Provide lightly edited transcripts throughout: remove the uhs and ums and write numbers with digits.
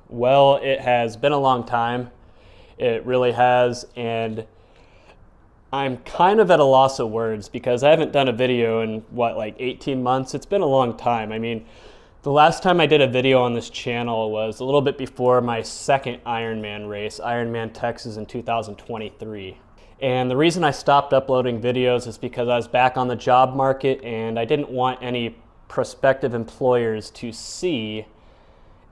Well, it has been a long time. It really has, and I'm kind of at a loss of words because I haven't done a video in like 18 months. It's been a long time. I mean, the last time I did a video on this channel was a little bit before my second Ironman race, Ironman Texas in 2023. And the reason I stopped uploading videos is because I was back on the job market and I didn't want any prospective employers to see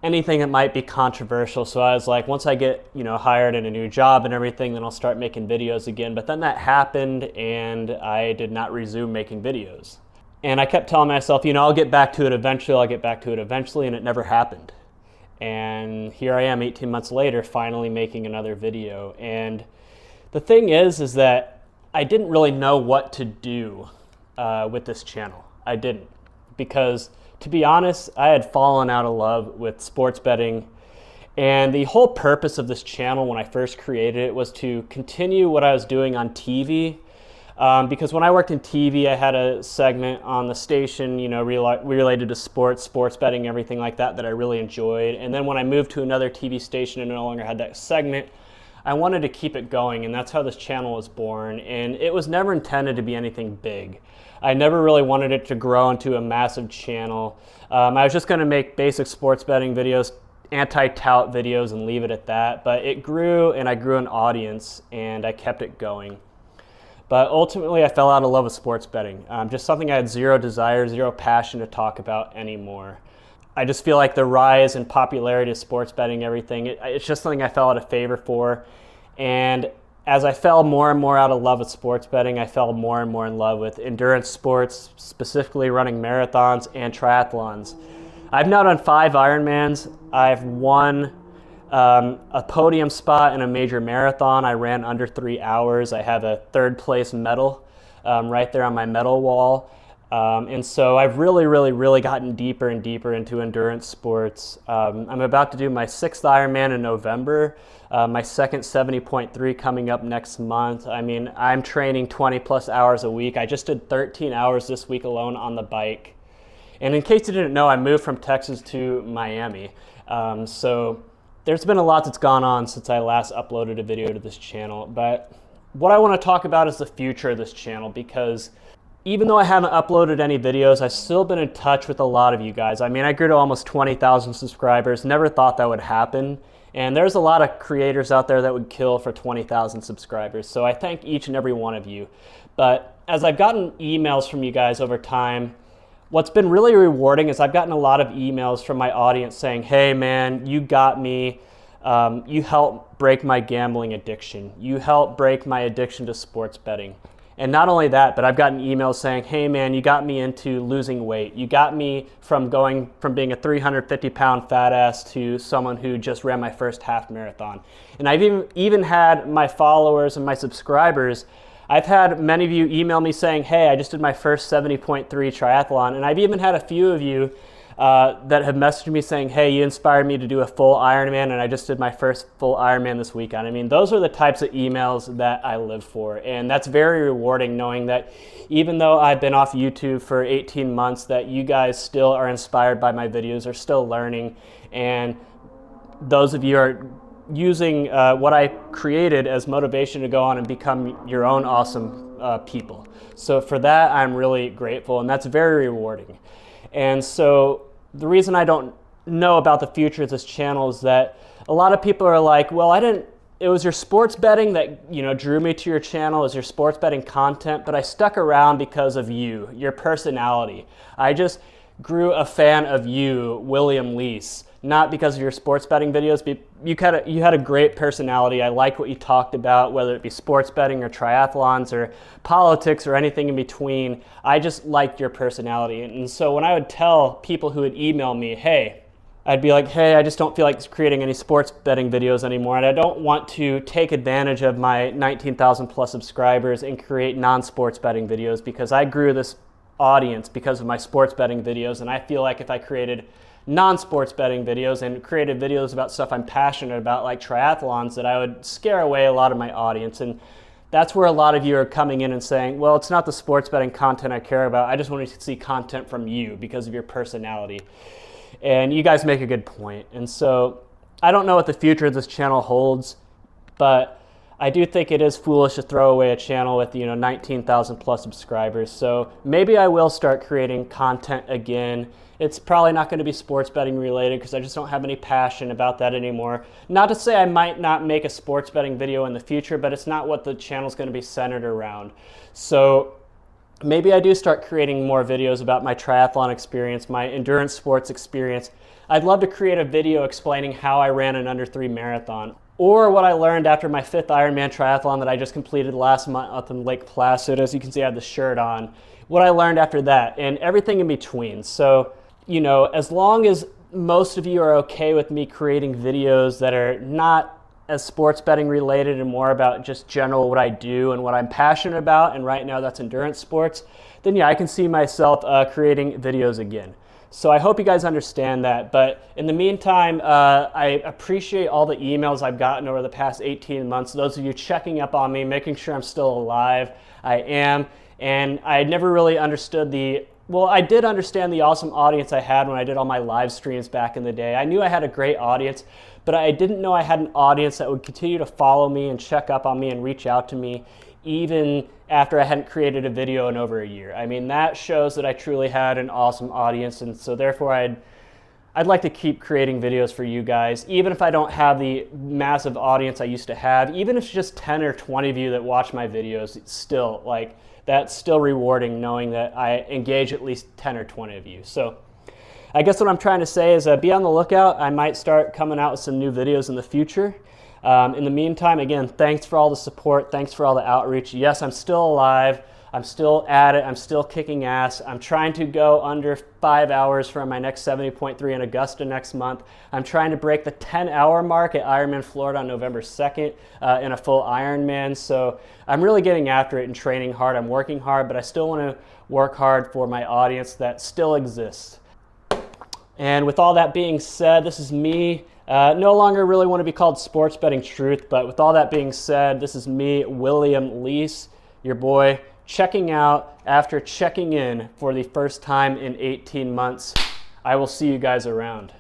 anything that might be controversial. So I was like, once I get, hired in a new job and everything, then I'll start making videos again. But then that happened and I did not resume making videos. And I kept telling myself, I'll get back to it eventually, and it never happened. And here I am 18 months later, finally making another video. And the thing is that I didn't really know what to do with this channel. I didn't, because to be honest, I had fallen out of love with sports betting. And the whole purpose of this channel when I first created it was to continue what I was doing on TV. Because when I worked in TV, I had a segment on the station, related to sports betting, everything like that I really enjoyed. And then when I moved to another TV station and no longer had that segment, I wanted to keep it going, and that's how this channel was born. And it was never intended to be anything big. I never really wanted it to grow into a massive channel. I was just going to make basic sports betting videos, anti-tout videos, and leave it at that. But it grew, and I grew an audience, and I kept it going. But ultimately, I fell out of love with sports betting. Just something I had zero desire, zero passion to talk about anymore. I just feel like the rise in popularity of sports betting, everything, it's just something I fell out of favor for. And as I fell more and more out of love with sports betting, I fell more and more in love with endurance sports, specifically running marathons and triathlons. I've now done 5 Ironmans. I've won a podium spot in a major marathon. I ran under 3 hours. I have a 3rd place medal right there on my medal wall. And so I've really gotten deeper and deeper into endurance sports. I'm about to do my 6th Ironman in November, my second 70.3 coming up next month. I mean, I'm training 20 plus hours a week. I just did 13 hours this week alone on the bike. And in case you didn't know, I moved from Texas to Miami. So there's been a lot that's gone on since I last uploaded a video to this channel. But what I want to talk about is the future of this channel, because even though I haven't uploaded any videos, I've still been in touch with a lot of you guys. I mean, I grew to almost 20,000 subscribers, never thought that would happen. And there's a lot of creators out there that would kill for 20,000 subscribers. So I thank each and every one of you. But as I've gotten emails from you guys over time, what's been really rewarding is I've gotten a lot of emails from my audience saying, hey man, you got me. You helped break my gambling addiction. You helped break my addiction to sports betting. And not only that, but I've gotten emails saying, hey man, you got me into losing weight. You got me from going from being a 350-pound fat ass to someone who just ran my first half marathon. And I've even had my followers and my subscribers, I've had many of you email me saying, hey, I just did my first 70.3 triathlon. And I've even had a few of you that have messaged me saying, hey, you inspired me to do a full Ironman, and I just did my first full Ironman this weekend. I mean, those are the types of emails that I live for. And that's very rewarding, knowing that even though I've been off YouTube for 18 months, that you guys still are inspired by my videos, are still learning. And those of you are using what I created as motivation to go on and become your own awesome people. So for that, I'm really grateful, and that's very rewarding. And so the reason I don't know about the future of this channel is that a lot of people are like, well, it was your sports betting that, drew me to your channel, is your sports betting content, but I stuck around because of you, your personality. I just grew a fan of you, William Lease, not because of your sports betting videos, but you had a great personality. I liked what you talked about, whether it be sports betting or triathlons or politics or anything in between. I just liked your personality. And so when I would tell people who would email me, hey, I'd be like, hey, I just don't feel like creating any sports betting videos anymore, and I don't want to take advantage of my 19,000 plus subscribers and create non-sports betting videos, because I grew this audience because of my sports betting videos, and I feel like if I created non-sports betting videos and created videos about stuff I'm passionate about, like triathlons, that I would scare away a lot of my audience. And that's where a lot of you are coming in and saying, well, it's not the sports betting content I care about. I just wanted to see content from you because of your personality. And you guys make a good point. And so I don't know what the future of this channel holds, but I do think it is foolish to throw away a channel with 19,000 plus subscribers. So maybe I will start creating content again. It's probably not going to be sports betting related because I just don't have any passion about that anymore. Not to say I might not make a sports betting video in the future, but it's not what the channel's going to be centered around. So maybe I do start creating more videos about my triathlon experience, my endurance sports experience. I'd love to create a video explaining how I ran an under 3 marathon, or what I learned after my 5th Ironman triathlon that I just completed last month up in Lake Placid. As you can see, I have the shirt on. What I learned after that, and everything in between. So, as long as most of you are okay with me creating videos that are not as sports betting related and more about just general what I do and what I'm passionate about, and right now that's endurance sports, then yeah, I can see myself creating videos again. So I hope you guys understand that. But in the meantime, I appreciate all the emails I've gotten over the past 18 months. Those of you checking up on me, making sure I'm still alive. I am. And I never really understood I did understand the awesome audience I had when I did all my live streams back in the day. I knew I had a great audience, but I didn't know I had an audience that would continue to follow me and check up on me and reach out to me even after I hadn't created a video in over a year. I mean, that shows that I truly had an awesome audience, and so therefore I'd like to keep creating videos for you guys, even if I don't have the massive audience I used to have, even if it's just 10 or 20 of you that watch my videos, it's still that's still rewarding knowing that I engage at least 10 or 20 of you. So I guess what I'm trying to say is be on the lookout. I might start coming out with some new videos in the future. In the meantime, again, thanks for all the support. Thanks for all the outreach. Yes, I'm still alive. I'm still at it. I'm still kicking ass. I'm trying to go under 5 hours for my next 70.3 in Augusta next month. I'm trying to break the 10-hour mark at Ironman Florida on November 2nd in a full Ironman. So I'm really getting after it and training hard. I'm working hard, but I still want to work hard for my audience that still exists. And with all that being said, this is me. No longer really want to be called Sports Betting Truth, but with all that being said, this is me, William Lease, your boy, checking out after checking in for the first time in 18 months. I will see you guys around.